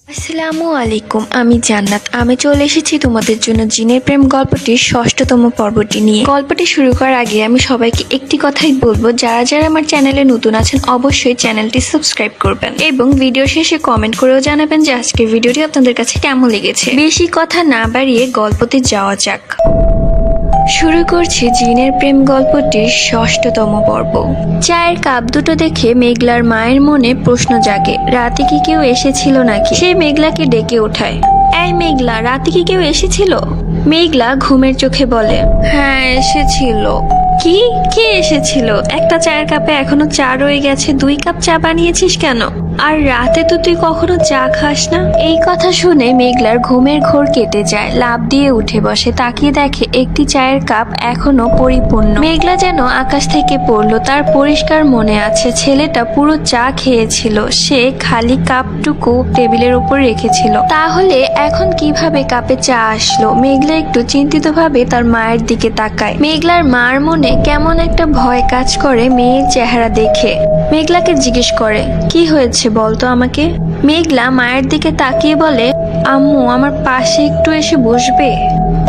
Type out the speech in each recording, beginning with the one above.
আসসালামু আলাইকুম, আমি জান্নাত। আমি চলে এসেছি তোমাদের জন্য জিনের প্রেম গল্পটির ৬ষ্ঠতম পর্বটি নিয়ে। গল্পটি শুরু করার আগে আমি সবাইকে একটি কথাই বলবো, যারা যারা আমার চ্যানেলে নতুন আছেন অবশ্যই চ্যানেলটি সাবস্ক্রাইব করবেন এবং ভিডিও শেষে কমেন্ট করেও জানাবেন যে আজকের ভিডিওটি আপনাদের কাছে কেমন লেগেছে। বেশি কথা না বাড়িয়ে গল্পতে যাওয়া যাক। শুরু করছি জিনের প্রেম গল্পটির ৬ষ্ঠতম পর্ব। চায়ের কাপ দুটো দেখে মেঘলার মায়ের মনে প্রশ্ন জাগে, রাতে কি কেউ এসেছিল নাকি। সে মেঘলাকে ডেকে ওঠায়। এই মেঘলা, রাতে কি কেউ এসেছিল? মেঘলা ঘুমের চোখে বলে, হ্যাঁ এসেছিল। কি? কে এসেছিল? একটা চায়ের কাপে এখনো চা রয়ে গেছে, 2 কাপ চা বানিয়েছিস কেন? আর রাতে তো তুই কখনো চা খাস না। এই কথা শুনে মেঘলার ঘুমের ঘোর কেটে যায়। লাফ দিয়ে উঠে বসে, তাকিয়ে দেখে একটি চায়ের কাপ এখনো পরিপূর্ণ। মেঘলা যেন আকাশ থেকে পড়লো। তার পরিষ্কার মনে আছে ছেলেটা পুরো চা খেয়েছিল, সে খালি কাপটুকু টেবিলের উপর রেখেছিল। তাহলে এখন কিভাবে কাপে চা আসলো? মেঘলা একটু চিন্তিত ভাবে তার মায়ের দিকে তাকায়। মেঘলার মার মনে কেমন একটা ভয় কাজ করে মেয়ের চেহারা দেখে। মেঘলাকে জিজ্ঞেস করে, কি হয়েছে বলতো আমাকে। মেঘলা মায়ের দিকে তাকিয়ে বলে, আম্মু আমার পাশে একটু এসে বসবে?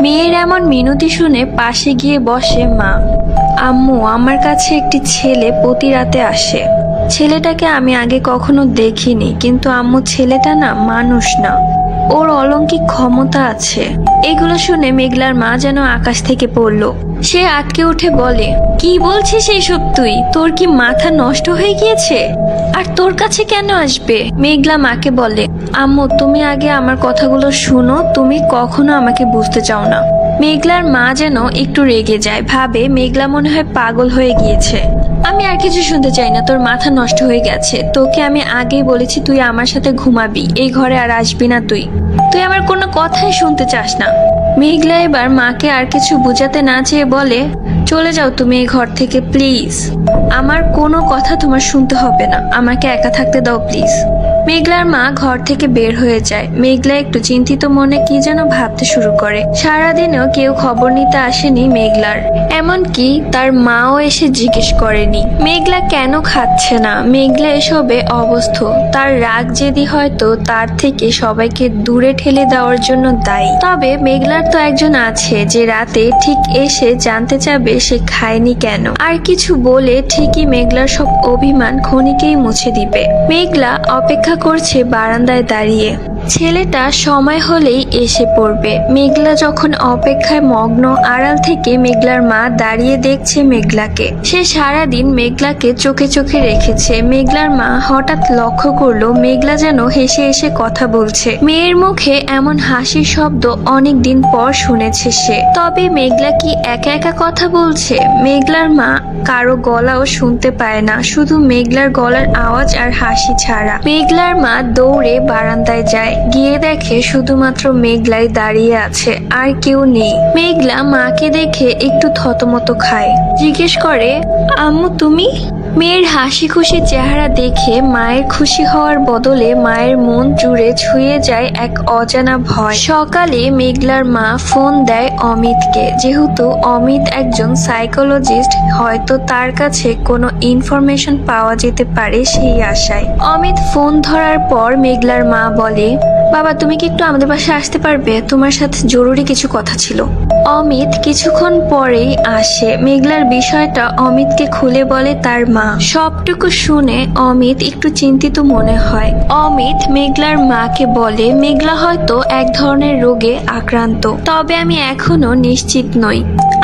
মেয়ের এমন মিনতি শুনে পাশে গিয়ে বসে মা। আম্মু, আমার কাছে একটি ছেলে প্রতি রাতে আসে। ছেলেটাকে আমি আগে কখনো দেখিনি, কিন্তু আম্মু ছেলেটা না মানুষ না, ওর অলৌকিক ক্ষমতা আছে। এগুলো শুনে মেঘলার মা যেন আকাশ থেকে পড়লো। সে আটকে উঠে বলে, কি বলছিস এইসব তুই? তোর কি মাথা নষ্ট হয়ে গিয়েছে? আর তোর কাছে কেন আসবে? মেঘলা মাকে বলে, আম্মু তুমি আগে আমার কথাগুলো শুনো, তুমি কখনো আমাকে বুঝতে চাও না। মেঘলার মা যেন একটু রেগে যায়, ভাবে মেঘলা মনে হয় পাগল হয়ে গিয়েছে। আমি আর কিছু শুনতে চাই না, তোর মাথা নষ্ট হয়ে গেছে। তোকে আমি আগেই বলেছি তুই আমার সাথে ঘুমাবি, এই ঘরে আর আসবি না। তুই আমার কোনো কথাই শুনতে চাস না। মেঘলা এবার মাকে আর কিছু বুঝাতে না চেয়ে বলে, চলে যাও তুমি এই ঘর থেকে প্লিজ। আমার কোনো কথা তোমার শুনতে হবে না, আমাকে একা থাকতে দাও প্লিজ। মেঘলার মা ঘর থেকে বের হয়ে যায়। মেঘলা একটু চিন্তিত মনে কি যেন ভাবতে শুরু করে। সারাদিনও কেউ খবর নিতে আসেনি মেঘলার, এমনকি তার মাও এসে জিজ্ঞেস করেনি মেঘলা কেন খাচ্ছে না। মেঘলা এসবে অবস্থ। তার রাগ জেদি হয়তো তার থেকে সবাইকে দূরে ঠেলে দেওয়ার জন্য দায়ী। তবে মেঘলার তো একজন আছে যে রাতে ঠিক এসে জানতে চাবে সে খায়নি কেন, আর কিছু বলে ঠিকই মেঘলার সব অভিমান ক্ষণিকেই মুছে দিবে। মেঘলা অপেক্ষা করছে বারান্দায় দাঁড়িয়ে, ছেলেটা সময় হলেই এসে পড়বে। মেঘলা যখন অপেক্ষায় মগ্ন, আড়াল থেকে মেঘলার মা দাঁড়িয়ে দেখছে মেঘলাকে। সে সারাদিন মেঘলাকে চোখে চোখে রেখেছে। মেঘলার মা হঠাৎ লক্ষ্য করলো মেঘলা যেন হেসে হেসে কথা বলছে। মেয়ের মুখে এমন হাসির শব্দ অনেক দিন পর শুনেছে সে। তবে মেঘলা কি একা একা কথা বলছে? মেঘলার মা কারো গলাও শুনতে পায় না, শুধু মেঘলার গলার আওয়াজ আর হাসি ছাড়া। মেঘলার মা দৌড়ে বারান্দায় যায়, গিয়ে দেখে শুধুমাত্র মেঘলাই দাঁড়িয়ে আছে, আর কেউ নেই। মেঘলা মাকে দেখে একটু থতমত খায়, জিজ্ঞেস করে, আম্মু তুমি? মেয়ের হাসি খুশি চেহারা দেখে মায়ের খুশি হওয়ার বদলে মায়ের মন জুড়ে ছুঁয়ে যায় এক অজানা ভয়। সকালে মেঘলার মা ফোন দেয় অমিতকে। যেহেতু অমিত একজন সাইকোলজিস্ট, হয়তো তার কাছে কোনো ইনফরমেশন পাওয়া যেতে পারে সেই আশায়। অমিত ফোন ধরার পর মেঘলার মা বলে, বাবা তুমি কি একটু আমাদের বাসায় আসতে পারবে? তোমার সাথে জরুরি কিছু কথা ছিল। অমিত কিছুক্ষণ পরেই আসে। মেঘলার বিষয়টা অমিতকে খুলে বলে তার মা। সবটুকু শুনে অমিত একটু চিন্তিত মনে হয়। অমিত মেঘলার মাকে বলে, মেঘলা হয়তো এক ধরনের রোগে আক্রান্ত, তবে আমি এখনো নিশ্চিত নই।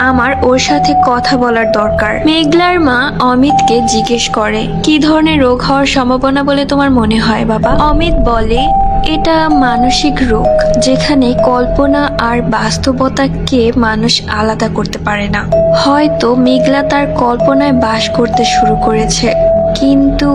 আমার ওর সাথে কথা বলার দরকার। মেঘলার মা অমিতকে জিজ্ঞেস করে, কি ধরনের রোগ হওয়ার সম্ভাবনা বলে তোমার মনে হয় বাবা? অমিত বলে, এটা মানসিক রোগ, যেখানে কল্পনা আর বাস্তবতাকে মানুষ আলাদা করতে পারে না। হয়তো মেঘলা তার কল্পনায় বাস করতে শুরু করেছে, কিন্তু